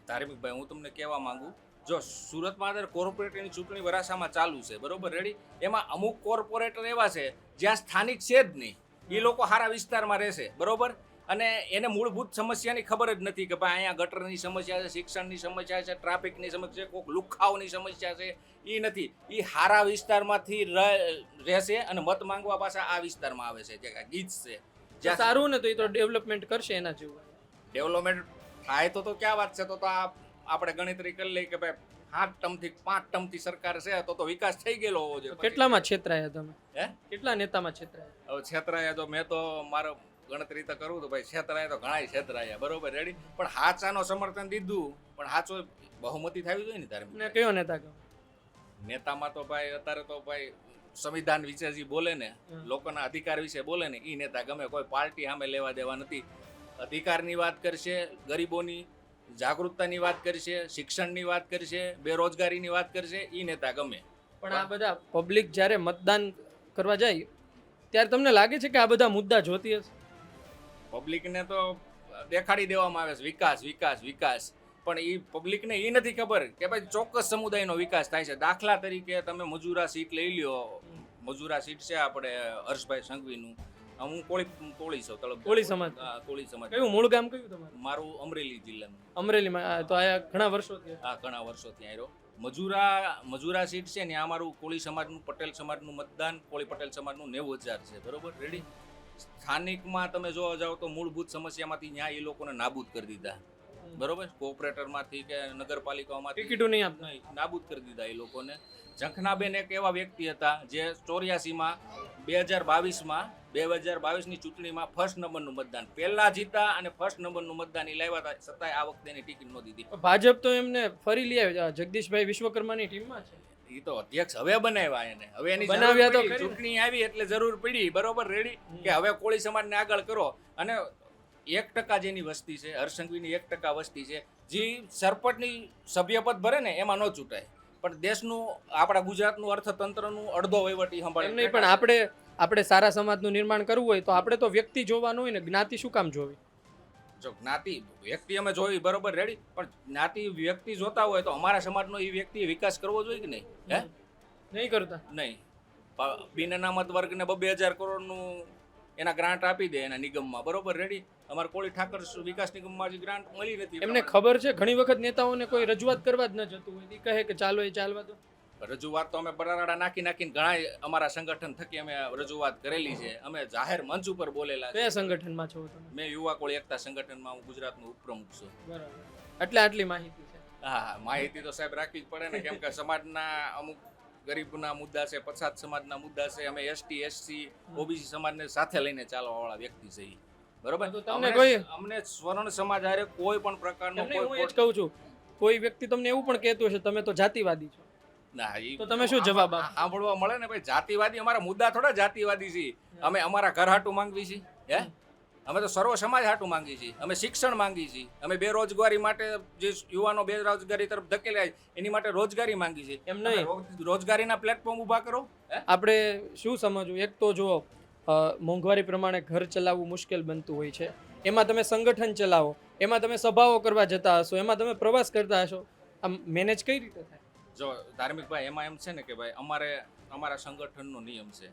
Speaker 2: ધાર્મિકભાઈ, હું તમને કહેવા માંગુ, જો સુરતમાં અત્યારે કોર્પોરેટરની ચૂંટણી વરાસામાં ચાલુ છે, બરોબર, રેડી? એમાં અમુક કોર્પોરેટર એવા છે જ્યાં સ્થાનિક છે જ નહીં, એ લોકો સારા વિસ્તારમાં રહેશે, બરોબર, અને એને મૂળભૂત સમસ્યાની ખબર જ નથી કે ભાઈ અહીંયા ગટરની સમસ્યા છે, શિક્ષણની સમસ્યા છે, ટ્રાફિકની સમસ્યા છે, કોઈક લુખાઓની સમસ્યા છે, એ નથી. એ સારા વિસ્તારમાંથી રહેશે અને મત માંગવા પાછા આ વિસ્તારમાં આવે છે, જે ગીચ છે.
Speaker 3: જે સારું ને તો એ તો ડેવલપમેન્ટ કરશે એના જેવું.
Speaker 2: ડેવલપમેન્ટ થાય તો ક્યાં વાત છે? તો આપણે ગણતરી કરી લઈએ કે ભાઈ 7 ટર્મથી 5 ટર્મથી સરકાર છે તો વિકાસ થઈ ગયેલો હોવો જોઈએ.
Speaker 3: કેટલામાં છેતરાયા તમે? કેટલા નેતામાં છેતરાયા?
Speaker 2: હવે છેતરાયા તો મેં તો મારો ગણતરી તો કરું તો ભાઈ છેતરાયા તો ઘણા છેતરાયા, બરોબર, રેડી? પણ હાચાનો સમર્થન દીધું, પણ હાચો બહુમતી થવી જોઈએ ને તારે.
Speaker 3: કયો નેતા કહો?
Speaker 2: નેતામાં તો ભાઈ અત્યારે તો ભાઈ સંવિધાન વિશે જે બોલે ને, લોકોના અધિકાર વિશે બોલે ને, એ નેતા ગમે. કોઈ પાર્ટી સામે લેવા દેવા નથી. અધિકારની વાત કરશે, ગરીબોની જાગૃતતાની વાત કરશે, શિક્ષણની વાત કરશે, બેરોજગારીની વાત કરશે, એ નેતા ગમે.
Speaker 3: પણ આ બધા પબ્લિક જ્યારે મતદાન કરવા જાય ત્યારે તમને લાગે છે કે આ બધા મુદ્દા જોતી હશે?
Speaker 2: પબ્લિકને તો દેખાડી દેવામાં આવે છે વિકાસ વિકાસ વિકાસ, પણ એ પબ્લિકને એ નથી ખબર કે ભાઈ ચોક્કસ સમુદાયનો વિકાસ થાય છે. દાખલા તરીકે તમે મજૂરા સીટ લઈ લ્યો. મજૂરા સીટ છે આપણે હર્ષભાઈ સંઘવીનું. હું કોળી છું,
Speaker 3: કોળી સમાજ.
Speaker 2: કોળી સમાજ.
Speaker 3: કયું મૂળ ગામ કયું તમારું?
Speaker 2: મારું અમરેલી જિલ્લાનું.
Speaker 3: અમરેલીમાં તો આયા ઘણા વર્ષોથી?
Speaker 2: હા, ઘણા વર્ષોથી આવ્યો. મજૂરા સીટ છે ને, આ મારું કોળી સમાજનું, પટેલ સમાજનું મતદાન, કોળી પટેલ સમાજનું 90,000 છે, બરોબર, રેડી? સ્થાનિકમાં તમે જોવા જાઓ તો મૂળભૂત સમસ્યામાંથી ત્યાં એ લોકોને નાબૂદ કરી દીધા, બરોબર, કોઓપરેટરમાંથી કે નગરપાલિકાઓમાંથી
Speaker 3: ટિકિટો નહીં આપતા,
Speaker 2: નાબૂદ કરી દીધા એ લોકોને. ઝંખનાબેન એક એવા વ્યક્તિ હતા જે 84માં 2022ની ચૂંટણીમાં ફર્સ્ટ નંબરનું મતદાન પહેલા જીતા અને ફર્સ્ટ નંબરનું મતદાન એ લાવ્યા હતા, છતાંય આ વખતે એની ટિકિટ ન દીધી.
Speaker 3: ભાજપ તો એમને ફરી લઈ આવ્યા. જગદીશભાઈ વિશ્વકર્માની ટીમમાં છે,
Speaker 2: એ તો અધ્યક્ષ હવે બનાવ્યા એને. હવે એની
Speaker 3: બનાવ્યા તો
Speaker 2: ચૂંટણી આવી એટલે જરૂર પડી, બરોબર, રેડી, કે હવે કોળી સમાજને આગળ કરો. અને 1% જેની વસ્તી છે, હર્ષસંઘવીની 1% વસ્તી છે, જે સરપંચની સભ્યપદ ભરે ને એમાં ન ચૂંટાય, પણ દેશનું, આપણા ગુજરાતનું અર્થતંત્રનું અડધો વહીવટ સંભાળે.
Speaker 3: એમ નહીં, પણ આપણે સારા સમાજનું નિર્માણ કરવું હોય તો આપણે તો વ્યક્તિ જોવાનું હોય ને, જ્ઞાતિ શું કામ જોવી?
Speaker 2: જો જ્ઞાતિ વ્યક્તિ અમે જોઈ, બરોબર, રેડી, પણ જ્ઞાતિ વ્યક્તિ જોતા હોય તો અમારા સમાજનો એ વ્યક્તિએ વિકાસ કરવો જોઈએ કે નહીં?
Speaker 3: નહીં કરતા.
Speaker 2: નહીં. બિન અનામત વર્ગને 2,000 કરોડનું એના ગ્રાન્ટ આપી દે એના નિગમમાં, બરોબર, રેડી? અમારા કોળી ઠાકર વિકાસ નિગમમાં ગ્રાન્ટ મળી નથી.
Speaker 3: એમને ખબર છે, ઘણી વખત નેતાઓને કોઈ રજૂઆત કરવા જ ન જતું હોય, એ કહે કે ચાલો એ ચાલવા દો.
Speaker 2: રજૂઆત તો અમે બરાડા નાખીને ઘણા અમારા સંગઠન થકી અમે રજૂઆત કરેલી છે. અમે જાહેર મંચ ઉપર બોલેલા.
Speaker 3: કયા સંગઠનમાં છો તમે?
Speaker 2: મેં યુવા કોળી એકતા સંગઠનમાં હું ગુજરાતનો ઉપપ્રમુખ છું.
Speaker 3: બરાબર, એટલે આટલી માહિતી છે.
Speaker 2: હા, માહિતી તો સાહેબ રાખવી જ પડે ને, કેમ કે સમાજના અમુક ગરીબના મુદ્દા છે, પછાત સમાજના મુદ્દા છે. અમે એસટી, એસસી, ઓબીસી સમાજને સાથે લઈને ચાલવા વાળા વ્યક્તિ છે, બરોબર.
Speaker 3: તમને
Speaker 2: અમને સ્વર્ણ સમાજ હારે કોઈ પણ પ્રકારનો
Speaker 3: હું એ જ કહું છું, કોઈ વ્યક્તિ તમને એવું પણ કહેતું હશે તમે તો જાતિવાદી છો,
Speaker 2: ના,
Speaker 3: તો તમે શું જવાબ આપો?
Speaker 2: સાંભળવા મળે ને ભાઈ, જાતિવાદી અમારા મુદ્દા થોડા જાતિવાદી છે. અમે અમારા ઘર હાટું માંગવી છીએ, અમે તો સર્વ સમાજ હાટું માંગી છીએ. અમે શિક્ષણ માંગી છીએ. અમે બેરોજગારી માટે, જે યુવાનો બેરોજગારી તરફ ધકેલાય એની માટે રોજગારી માંગી છીએ.
Speaker 3: એમ નહીં,
Speaker 2: રોજગારીના પ્લેટફોર્મ ઊભા કરો.
Speaker 3: આપણે શું સમજવું? એક તો જો મોંઘવારી પ્રમાણે ઘર ચલાવવું મુશ્કેલ બનતું હોય છે, એમાં તમે સંગઠન ચલાવો, એમાં તમે સભાઓ કરવા જતા હશો, એમાં તમે પ્રવાસ કરતા હશો, આમ મેનેજ કઈ રીતે થાય?
Speaker 2: જો ધાર્મિક ભાઈ એમાં એમ છે ને કે ભાઈ અમારા સંગઠનનો નિયમ છે,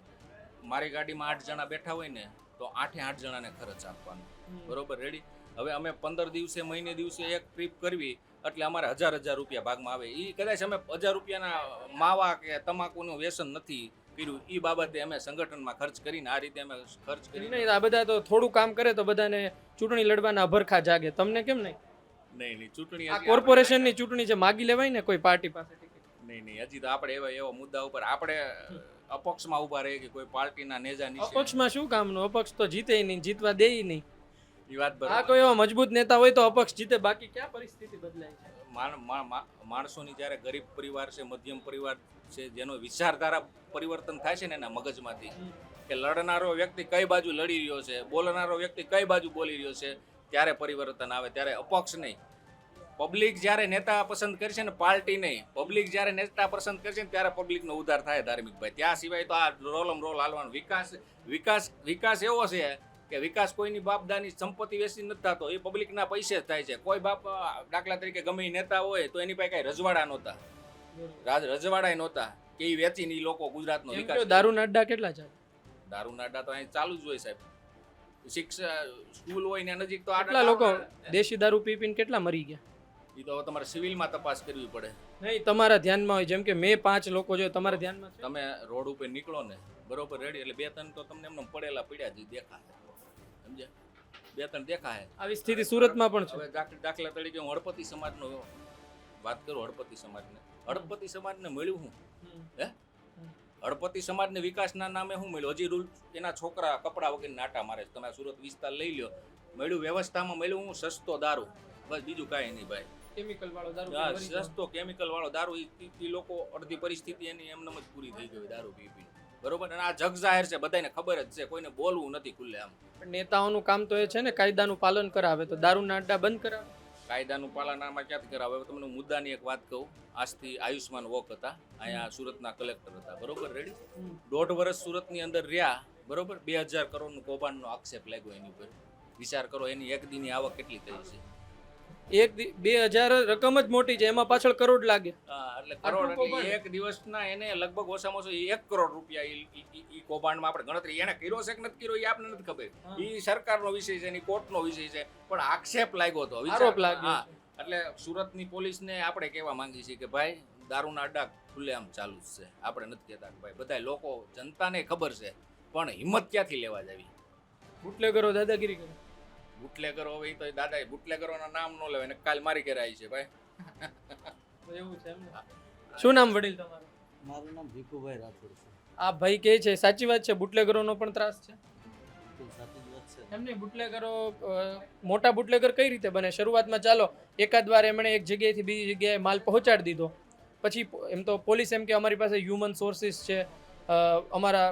Speaker 2: મારી ગાડીમાં 8 જણા બેઠા હોય ને તો 8 જણાને ખર્ચ આપવાનો, બરોબર રેડી. હવે અમે 15 દિવસે મહિને દિવસે એક ટ્રીપ કરવી એટલે અમારે 1000 રૂપિયા ભાગમાં આવે. એ કદાચ અમે 1000 રૂપિયાના માવા કે તમાકુનું વ્યસન નથી કર્યું, એ બાબતે અમે સંગઠનમાં ખર્ચ કરીને આ રીતે અમે ખર્ચ કરીને
Speaker 3: નહીં, આ બધા તો થોડું કામ કરે તો બધાને ચૂંટણી લડવાના અભરખા જાગે, તમને કેમ નહીં?
Speaker 2: નહીં ચૂંટણી
Speaker 3: આ કોર્પોરેશનની ચૂંટણી છે, માગી લેવાય ને કોઈ પાર્ટી પાસે ટિકિટ.
Speaker 2: નહીં હજી તો આપણે એવા મુદ્દા ઉપર આપણે અપક્ષમાં ઊભા રહીએ કે કોઈ પાર્ટીના નેજા નીચે.
Speaker 3: અપક્ષમાં શું કામનું? અપક્ષ તો જીતે નહીં, જીતવા દે નહીં.
Speaker 2: એ વાત
Speaker 3: આ
Speaker 2: બરાબર.
Speaker 3: કોઈ એવા મજબૂત નેતા હોય તો અપક્ષ જીતે, બાકી ક્યાં પરિસ્થિતિ બદલાય છે?
Speaker 2: માણસોની જ્યારે ગરીબ પરિવાર છે, મધ્યમ પરિવાર છે, જેનો વિચારધારા પરિવર્તન થાય છે ને એના મગજમાંથી, કે લડનારો વ્યક્તિ કઈ બાજુ લડી રહ્યો છે, બોલનારો વ્યક્તિ કઈ બાજુ બોલી રહ્યો છે, ત્યારે પરિવર્તન આવે. ત્યારે અપક્ષ નહીં, પબ્લિક જ્યારે નેતા પસંદ કરશે ને, પાર્ટી નહીં, પબ્લિક જ્યારે નેતા પસંદ કરશે ને ત્યારે પબ્લિકનો ઉદ્ધાર થાય ધાર્મિકભાઈ. ત્યાં સિવાય તો આ રોલમ રોલ હાલવાનું. વિકાસ એવો છે કે વિકાસ કોઈની બાપદાની સંપત્તિ વેચી નથી થતો, એ પબ્લિકના પૈસે જ થાય છે. કોઈ બાપ દાખલા તરીકે ગમે એ નેતા હોય તો એની પાસે કઈ રજવાડા નહોતા, રજવાડા નહોતા કે એ વેચીને ઈ લોકો ગુજરાતનો
Speaker 3: એમ
Speaker 2: વિકાસ.
Speaker 3: કહો, દારૂના અડ્ડા કેટલા ચાલે?
Speaker 2: દારૂના અડ્ડા તો અહીં ચાલુ જ હોય સાહેબ. શિક્ષા સ્કૂલ હોય ને નજીક તો
Speaker 3: કેટલા લોકો દેશી દારૂ પી પીને કેટલા મરી ગયા?
Speaker 2: એ તો હવે તમારે સિવિલમાં તપાસ કરવી પડે.
Speaker 3: નહીં, તમારા ધ્યાનમાં હોય, જેમ કે મેં 5 લોકો જોયો, તમારા ધ્યાનમાં છે?
Speaker 2: તમે રોડ ઉપર નીકળો ને, બરોબર રેડી, એટલે 2-3 તો તમને એમને પડ્યા જ દેખાય, સમજ્યા? 2-3 દેખાય.
Speaker 3: આવી સ્થિતિ સુરતમાં પણ છે.
Speaker 2: હવે દાખલા તરીકે હું હળપતિ સમાજનો વાત કરું. હળપતિ સમાજને મળ્યું હું, હળપતિ સમાજને વિકાસના નામે શું મળ્યું? હજી રૂલ એના છોકરા કપડા વગર નાટા મારે છે. તમે સુરત વિસ્તાર લઈ લ્યો, મળ્યું વ્યવસ્થામાં મળ્યું હું સસ્તો દારૂ, બસ બીજું કાંઈ નહીં ભાઈ.
Speaker 3: કેમિકલ વાળો દારૂ
Speaker 2: હા,
Speaker 3: પીને મરી ગયા.
Speaker 2: સસ્તો કેમિકલ વાળો દારૂ. એ લોકો અડધી પરિસ્થિતિ એની એમનેમ જ પૂરી થઈ ગઈ દારૂ પી પી, બરોબર. અને આ જગ જાહેર છે, બધાને ખબર જ છે, કોઈને બોલવું નથી ખુલ્લે આમ.
Speaker 3: પણ નેતાઓનું કામ તો એ છે ને કાયદાનું પાલન કરાવે, તો દારૂના અડ્ડા બંધ કરાવે.
Speaker 2: કાયદાનું પાલન આમાં ક્યાંથી કરાવે? હવે તમને મુદ્દાની એક વાત કહું. આજથી આયુષ્માન વોક હતા, અહીંયા સુરતના કલેક્ટર હતા, બરોબર રેડી. 1.5 વર્ષ સુરતની અંદર રહ્યા, બરોબર. 2000 કરોડનું કૌભાંડનો આક્ષેપ લાગ્યો એની ઉપર. વિચાર કરો એની એક દીની આવક કેટલી થઈ છે.
Speaker 3: 2000 રકમ જ મોટી છે, એમાં પાછળ કરોડ લાગે.
Speaker 2: હા, એટલે
Speaker 3: આટલું
Speaker 2: કરોડ
Speaker 3: કૌભાંડ.
Speaker 2: એટલે એક દિવસના એને લગભગ ઓછામાં ઓછો 1 કરોડ રૂપિયા ઈ કૌભાંડમાં આપણે ગણતરી. એને કર્યો છે કે નથી કર્યો એ આપણને નથી ખબર. ઈ સરકારનો વિષય છે, એની કોર્ટનો વિષય છે, પણ આક્ષેપ લાગ્યો હતો,
Speaker 3: આરોપ લાગ્યો
Speaker 2: હા. એટલે સુરતની પોલીસને આપણે કહેવા માંગી છીએ કે ભાઈ દારૂના અડ્ડા ખુલ્લેઆમ ચાલુ જ છે. આપણે નથી કહેતા કે ભાઈ બધા લોકો, જનતાને ખબર છે, પણ હિંમત ક્યાંથી લેવા જાવી?
Speaker 3: બુટલેગરો દાદાગીરી કરે.
Speaker 2: બુટલેગરો હવે ઈ તો દાદા બુટલેગરોના નામ ન લેવાય ને, કાલ મારી ઘરે આવી છે ભાઈ.
Speaker 3: તો એવું છે એમ ને? શું નામ વડીલ તમારું?
Speaker 6: મારું નામ ભીખુભાઈ રાઠોડ છે.
Speaker 3: આ ભાઈ કહે છે સાચી વાત છે, બુટલેગરોનો પણ ત્રાસ છે.
Speaker 6: બિલકુલ સાચી જ વાત છે.
Speaker 3: એમ નહીં, બુટલેગરો મોટા બુટલેગર કઈ રીતે બને? શરૂઆતમાં ચાલો એકાદ વાર એમણે એક જગ્યાએથી બીજી જગ્યાએ માલ પહોંચાડી દીધો, પછી એમ તો પોલીસ એમ કે અમારી પાસે હ્યુમન સોર્સિસ છે, અમારા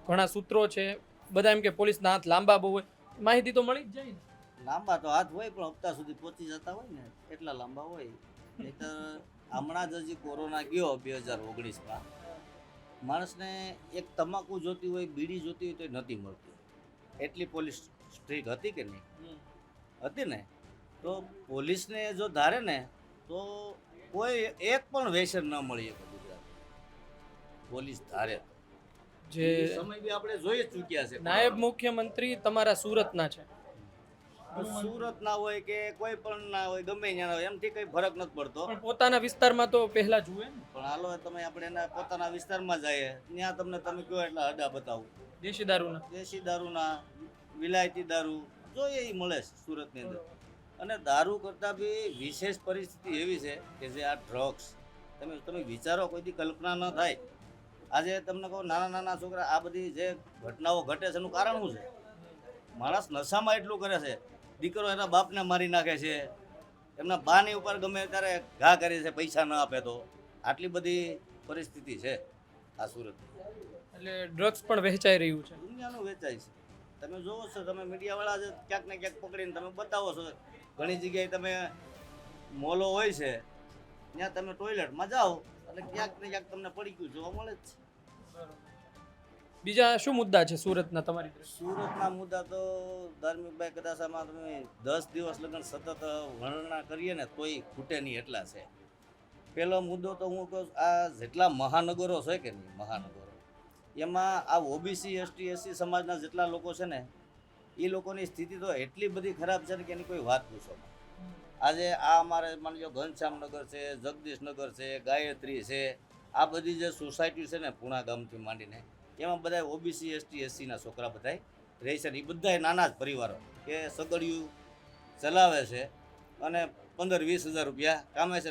Speaker 3: ઘણા સૂત્રો છે, બધા એમ કે પોલીસના હાથ લાંબા બહુ હોય, માહિતી તો મળી જ જાય ને.
Speaker 6: લાંબા તો હાથ હોય પણ હપ્તા સુધી પહોંચી જતા હોય ને એટલા લાંબા હોય. નહીંતર હમણાં જ હજી કોરોના ગયો 2019માં, માણસને એક તમાકુ જોતી હોય, બીડી જોતી હોય તો નથી મળતી. એટલી પોલીસ સ્ટ્રીક હતી કે નહીં? હતી ને. તો પોલીસને જો ધારે ને તો કોઈ એક પણ વ્યસન ન મળી શકે ગુજરાત. પોલીસ ધારે તો.
Speaker 3: જે
Speaker 6: એ સમય બી આપણે જોઈ જ ચૂક્યા છે.
Speaker 3: નાયબ મુખ્યમંત્રી તમારા સુરતના છે,
Speaker 6: સુરત ના હોય કે કોઈ પણ ના હોય, ગમે ત્યાં હોય, એમથી કઈ ફરક નથી પડતો.
Speaker 3: પણ પોતાના વિસ્તારમાં તો પહેલા જુએ ને.
Speaker 6: પણ હાલો તમે આપણે એના પોતાના વિસ્તારમાં જઈએ, ત્યાં તમને તમે કહો એટલા અડા બતાવું.
Speaker 3: દેશી દારૂના
Speaker 6: દેશી દારૂના, વિલાયતી દારૂ જોઈએ એ મળે છે સુરતની અંદર. અને દારૂ કરતાં બી વિશેષ પરિસ્થિતિ એવી છે કે જે આ ડ્રગ્સ, તમે વિચારો, કોઈથી કલ્પના ન થાય. આજે તમને કહું, નાના નાના છોકરા આ બધી જે ઘટનાઓ ઘટે છે એનું કારણ શું છે? માણસ નશામાં એટલું કરે છે, દીકરો એના બાપને મારી નાખે છે, એમના બાની ઉપર ગમે ત્યારે ઘા કરે છે પૈસા ન આપે તો. આટલી બધી પરિસ્થિતિ છે આ સુરત.
Speaker 3: એટલે ડ્રગ્સ પણ વહેંચાઈ રહ્યું છે.
Speaker 6: દુનિયાનું વેચાય છે. તમે જોવો છો, તમે મીડિયાવાળા જ ક્યાંક ને ક્યાંક પકડીને તમે બતાવો છો. ઘણી જગ્યાએ તમે મોલો હોય છે, ત્યાં તમે ટોયલેટમાં જાઓ એટલે ક્યાંક ને ક્યાંક તમને પડી ગયું જોવા મળે જ છે.
Speaker 3: બીજા શું મુદ્દા છે સુરતના તમારી દ્રષ્ટિએ?
Speaker 6: સુરતના મુદ્દા તો ધાર્મિકભાઈ કદાચ આમાં તમે 10 દિવસ લગન સતત વર્ણના કરીએ ને તોય ખૂટે નહીં એટલા છે. પહેલો મુદ્દો તો હું કહું, આ જેટલા મહાનગરો છે કે નહીં મહાનગરો, એમાં આ ઓબીસી એસટી એસસી સમાજના જેટલા લોકો છે ને એ લોકોની સ્થિતિ તો એટલી બધી ખરાબ છે ને કે એની કોઈ વાત પૂછો. આજે આ અમારે માની લો ઘનશ્યામનગર છે, જગદીશનગર છે, ગાયત્રી છે, આ બધી જે સોસાયટી છે ને પૂણા ગામથી માંડીને, એમાં બધા ઓબીસી એસટી એસસીના છોકરા બધા રહે છે ને એ બધા નાના જ પરિવારો કે સગડિયું ચલાવે છે અને 15-20 હજાર રૂપિયા કામે છે,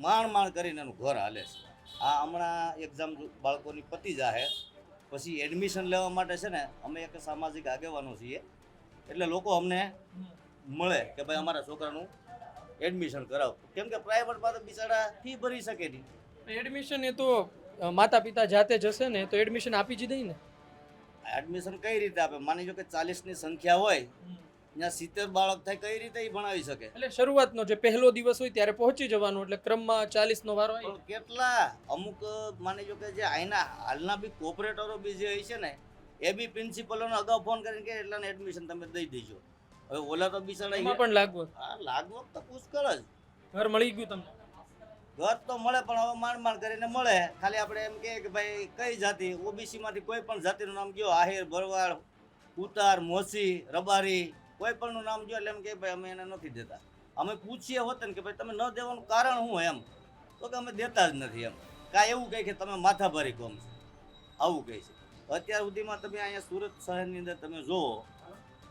Speaker 6: માણ કરીને એનું ઘર હાલે છે. આ હમણાં એક્ઝામ બાળકોની પતી જાહે પછી એડમિશન લેવા માટે છે ને અમે એક સામાજિક આગેવાનો છીએ, એટલે લોકો અમને મળે કે ભાઈ અમારા છોકરાનું એડમિશન કરાવો, કેમ કે પ્રાઇવેટમાં તો બિચારા ફી ભરી શકે નહીં.
Speaker 3: એડમિશન એ તો માતા પિતા જાતે જશે ને તો એડમિશન આપી જ દઈ ને.
Speaker 6: એડમિશન કઈ રીતે આપે? માની લો કે 40ની સંખ્યા હોય ત્યાં 70 બાળક થાય, કઈ રીતે એ ભણાવી શકે?
Speaker 3: એટલે શરૂઆતનો જે પહેલો દિવસ હોય ત્યારે પહોંચી જવાનું, એટલે ક્રમમાં 40નો વારો આવે.
Speaker 6: પણ કેટલા અમુક માની લો કે જે અહીંના હાલના બી કોઓપરેટરો બી જે હોય છે ને એ બી પ્રિન્સિપલોને અગાઉ ફોન કરીને કે એટલાને એડમિશન તમે દઈ દેજો. હવે ઓલા તો બિચારા
Speaker 3: એમાં પણ લાગવું
Speaker 6: હા લાગવગ તો પુષ્કળ જ.
Speaker 3: ઘર મળી ગયું તમને?
Speaker 6: ઘર તો મળે પણ હવે માંડ કરીને મળે. ખાલી આપણે એમ કહે કે ભાઈ કઈ જાતિ, ઓબીસી માંથી કોઈ પણ જાતિનું નામ ગયો, આહિર, ભરવાડ, ઉતાર, મોસી, રબારી, કોઈ પણનું નામ ગયો એટલે એમ કે ભાઈ અમે એને નથી દેતા. અમે પૂછીએ હોત ને કે ભાઈ તમે ન દેવાનું કારણ શું એમ, તો કે અમે દેતા જ નથી એમ. કાંઈ એવું કહે કે તમે માથાભારી કોમ છો, આવું કહે છે. અત્યાર સુધીમાં તમે અહીંયા સુરત શહેરની અંદર તમે જુઓ,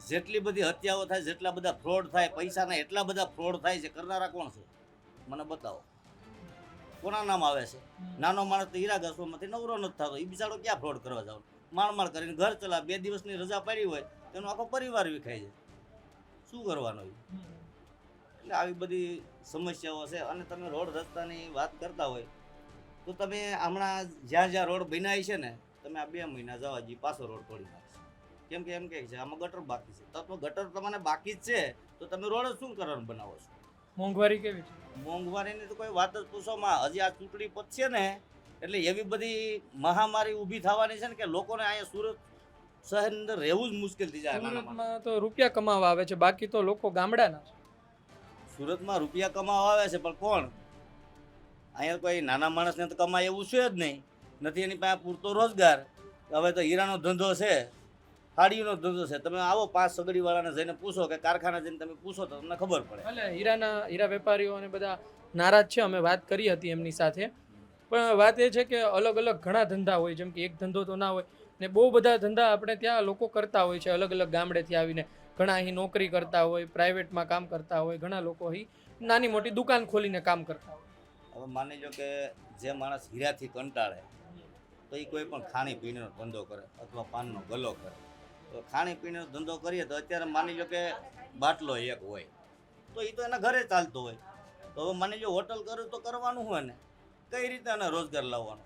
Speaker 6: જેટલી બધી હત્યાઓ થાય, જેટલા બધા ફ્રોડ થાય, પૈસાના એટલા બધા ફ્રોડ થાય છે, કરનારા કોણ છે મને બતાવો. કોના નામ આવે છે? નાનો માણસ તો હીરા ઘસવામાંથી નવરો નથી થતો, એ બિચારો ક્યાં ફ્રોડ કરવા જાવ? માણ કરીને ઘર ચલા, 2 દિવસની રજા પડી હોય તેનો આખો પરિવાર વિખાય છે. શું કરવાનું? એટલે આવી બધી સમસ્યાઓ છે. અને તમે રોડ રસ્તાની વાત કરતા હોય તો તમે હમણાં જ્યાં રોડ બનાવી છે ને, તમે આ 2 મહિના જવા જઈ પાછો રોડ તોડી નાખશે. કેમ કે એમ કહે છે આમાં ગટર બાકી છે. તો ગટર તમને બાકી જ છે તો તમે રોડ જ શું કરવાનું બનાવો છો?
Speaker 3: મોંઘવારી કેવી છે?
Speaker 6: મોંઘવારીની તો કોઈ વાત જ પૂછોમાં. હજી આ ચૂંટણી પતશે ને એટલે એવી બધી મહામારી ઊભી થવાની છે ને કે લોકોને અહીંયા સુરત શહેરની અંદર રહેવું જ મુશ્કેલ થઈ જાય.
Speaker 3: સુરતમાં તો રૂપિયા કમાવા આવે છે, બાકી તો લોકો ગામડાના છે.
Speaker 6: સુરતમાં રૂપિયા કમાવા આવે છે પણ કોણ? અહીંયા કોઈ નાના માણસને તો કમાય એવું છે જ નહીં, નથી એની પાસે પૂરતો રોજગાર. હવે તો હીરાનો ધંધો છે, સાડીનો ધંધો છે. તમે આવો 5 સગડીવાળાને જઈને પૂછો કે કારખાના જઈને તમે પૂછો તો તમને ખબર પડે.
Speaker 3: એટલે હીરા વેપારીઓ અને બધા નારાજ છે. અમે વાત કરી હતી એમની સાથે, પણ વાત એ છે કે અલગ અલગ ઘણા ધંધા હોય, જેમ કે એક ધંધો તો ના હોય ને બહુ બધા ધંધા આપણે ત્યાં લોકો કરતા હોય છે. અલગ અલગ ગામડેથી આવીને ઘણા અહીં નોકરી કરતા હોય, પ્રાઇવેટમાં કામ કરતા હોય, ઘણા લોકો અહીં નાની મોટી દુકાન ખોલીને કામ કરતા હોય.
Speaker 6: હવે માની લો કે જે માણસ હીરાથી કંટાળે તો એ કોઈ પણ ખાણી પીણીનો ધંધો કરે અથવા પાનનો ગલ્લો કરે. તો ખાણી પીણીનો ધંધો કરીએ તો અત્યારે માની લો કે બાટલો એક હોય તો એ તો એના ઘરે ચાલતો હોય. તો હવે માની લો હોટલ કરું તો કરવાનું હોય ને, કઈ રીતે એને રોજગાર લાવવાનો?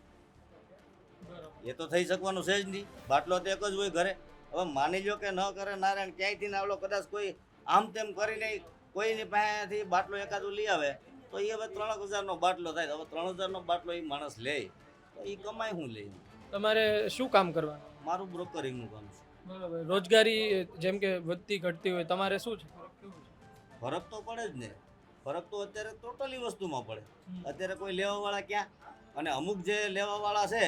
Speaker 6: એ તો થઈ શકવાનું છે જ નહીં. બાટલો તો એક જ હોય ઘરે. હવે માની લો કે ન કરે નારાયણ, ક્યાંયથી ના આવલો કદાચ કોઈ આમ તેમ કરીને કોઈની પાસેથી બાટલો એકાદું લઈ આવે તો એ હવે 3000નો બાટલો થાય. હવે 3000નો બાટલો એ માણસ લે તો એ કમાય શું લે?
Speaker 3: તમારે શું કામ કરવાનું?
Speaker 6: મારું બ્રોકરિંગનું કામ છે.
Speaker 3: બરાબર. રોજગારી જેમ કે વધતી ઘટતી હોય, તમારે શું છે?
Speaker 6: ફરક તો પડે જ ને. ફરક તો અત્યારે ટોટલી વસ્તુમાં પડે. અત્યારે કોઈ લેવાવાળા ક્યાં? અને અમુક જે લેવાવાળા છે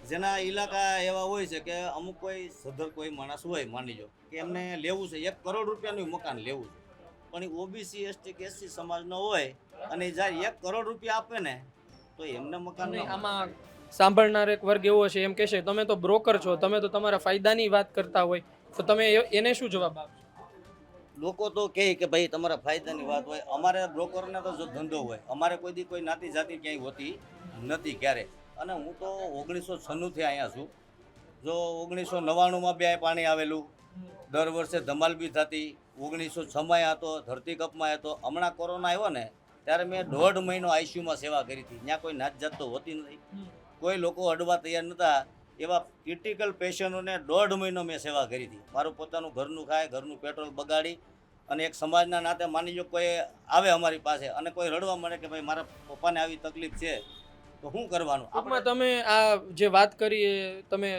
Speaker 6: જેના ઇલાકા એવા હોય છે કે અમુક કોઈ સધર કોઈ માણસ હોય, માની લો કે એમને લેવું છે 1 કરોડ રૂપિયાનું મકાન લેવું છે, પણ એ ઓબીસી એસટી કે એસસી સમાજનો હોય અને જ્યારે 1 કરોડ રૂપિયા આપે ને તો એમને મકાન
Speaker 3: નહીં,
Speaker 6: ન
Speaker 3: આમાં સાંભળનાર એક વર્ગ એવો છે, એમ કહેશે તમે તો બ્રોકર છો, તમે તો તમારા ફાયદાની વાત કરતા હોય, તો તમે એને શું જવાબ આપશો?
Speaker 6: લોકો તો કહે કે ભાઈ તમારા ફાયદાની વાત હોય. અમારે બ્રોકરને તો જો ધંધો હોય, અમારે કોઈ દી કોઈ નાતી જાતિ ક્યાંય હોતી નથી ક્યારે. અને હું તો 1996થી અહીંયા છું. જો 1999માં બે પાણી આવેલું, દર વર્ષે ધમાલ બી થતી, 1906માં હતો, ધરતીકપમાં હતો. હમણાં કોરોના આવ્યો ને ત્યારે મેં 1.5 મહિનો આઈસીયુમાં સેવા કરી હતી. ત્યાં કોઈ નાત જાત તો હોતી નથી, કોઈ લોકો અડવા તૈયાર નહોતા. એવા ક્રિટિકલ પેશન્ટોને 1.5 મહિનો મેં સેવા કરી હતી. મારું પોતાનું ઘરનું ખાય, ઘરનું પેટ્રોલ બગાડી અને એક સમાજના નાતે માની લો કોઈ આવે અમારી પાસે અને કોઈ રડવા મળે કે ભાઈ મારા પપ્પાને આવી તકલીફ છે તો શું કરવાનું?
Speaker 3: ટૂંકમાં તમે આ જે વાત કરી એ તમે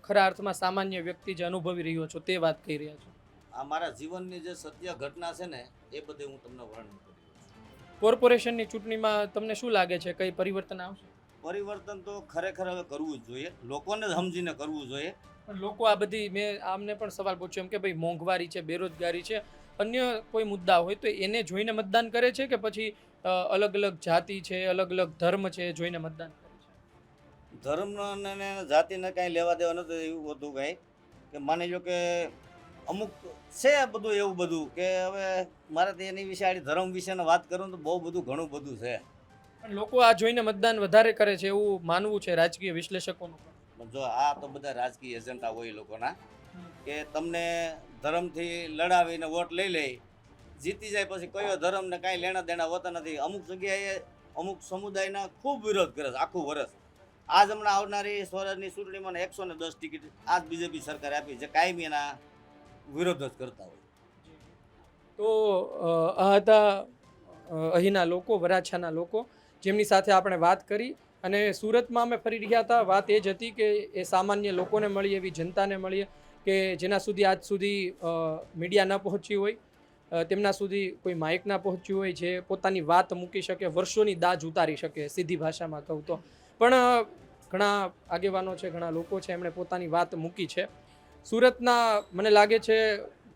Speaker 3: ખરા અર્થમાં સામાન્ય વ્યક્તિ જે અનુભવી રહ્યો છો તે વાત કહી રહ્યા છો.
Speaker 6: આ મારા જીવનની જે સત્ય ઘટના છે ને એ બધી હું તમને વર્ણન કરી રહ્યો છું.
Speaker 3: કોર્પોરેશનની ચૂંટણીમાં તમને શું લાગે છે કઈ પરિવર્તન આવશે?
Speaker 6: પરિવર્તન તો ખરેખર હવે કરવું જ જોઈએ, લોકોને જ સમજીને કરવું જોઈએ.
Speaker 3: પણ લોકો આ બધી મેં આમને પણ સવાલ પૂછ્યો એમ કે ભાઈ મોંઘવારી છે, બેરોજગારી છે, અન્ય કોઈ મુદ્દા હોય તો એને જોઈને મતદાન કરે છે કે પછી અલગ અલગ જાતિ છે, અલગ અલગ ધર્મ છે એ જોઈને મતદાન કરે છે?
Speaker 6: ધર્મ અને જાતિને કાંઈ લેવા દેવા નથી એવું બધું કાંઈ, કે માની લો કે અમુક છે બધું એવું બધું કે હવે મારે તો એની વિશે આડી ધર્મ વિશેને વાત કરું તો બહુ બધું ઘણું બધું છે.
Speaker 3: પણ લોકો આ જોઈને મતદાન વધારે કરે છે એવું માનવું છે રાજકીય વિશ્લેષકોનું.
Speaker 6: પણ જો આ તો બધા રાજકીય એજન્ડા હોય એ લોકોના, કે તમને ધર્મથી લડાવીને વોટ લઈ લે, જીતી જાય પછી કયો ધર્મને કાંઈ લેણા દેણા હોતા નથી. અમુક જગ્યાએ અમુક સમુદાયના ખૂબ વિરોધ કરે છે આખું વર્ષ. આજ હમણાં આવનારી સ્વરાજની ચૂંટણીમાં 110 ટિકિટ આજ બીજેપી સરકારે આપી છે, કાયમી એના વિરોધ જ કરતા હોય.
Speaker 3: તો આ હતા અહીંના લોકો, વરાછાના લોકો, જેમની સાથે આપણે વાત કરી. અને સુરતમાં અમે ફરી રહ્યા હતા. વાત એ જ હતી કે એ સામાન્ય લોકોને મળીએ, એવી જનતાને મળીએ કે જેના સુધી આજ સુધી મીડિયા ન પહોંચી હોય, તેમના સુધી કોઈ માઇક ના પહોંચ્યું હોય, જે પોતાની વાત મૂકી શકે, વર્ષોની દાજ ઉતારી શકે, સીધી ભાષામાં કહું તો. પણ ઘણા આગેવાનો છે, ઘણા લોકો છે, એમણે પોતાની વાત મૂકી છે. સુરતના મને લાગે છે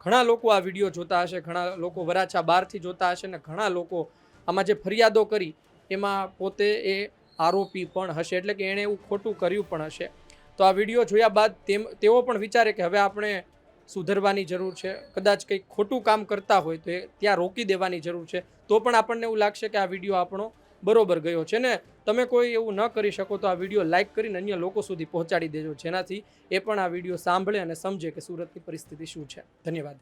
Speaker 3: ઘણા લોકો આ વિડીયો જોતા હશે, ઘણા લોકો વરાછા બહારથી જોતા હશે, ને ઘણા લોકો આમાં જે ફરિયાદો કરી એમાં પોતે એ આરોપી પણ હશે, એટલે કે એણે એવું ખોટું કર્યું પણ હશે. તો આ વિડીયો જોયા બાદ તેઓ પણ વિચારે કે હવે આપણે સુધરવાની જરૂર છે, કદાચ કંઈક ખોટું કામ કરતા હોય તો એ ત્યાં રોકી દેવાની જરૂર છે. તો પણ આપણને એવું લાગશે કે આ વિડીયો આપણો બરોબર ગયો છે ને. તમે કોઈ એવું ન કરી શકો તો આ વિડીયો લાઇક કરીને અન્ય લોકો સુધી પહોંચાડી દેજો, જેનાથી એ પણ આ વિડીયો સાંભળે અને સમજે કે સુરતની પરિસ્થિતિ શું છે. ધન્યવાદ.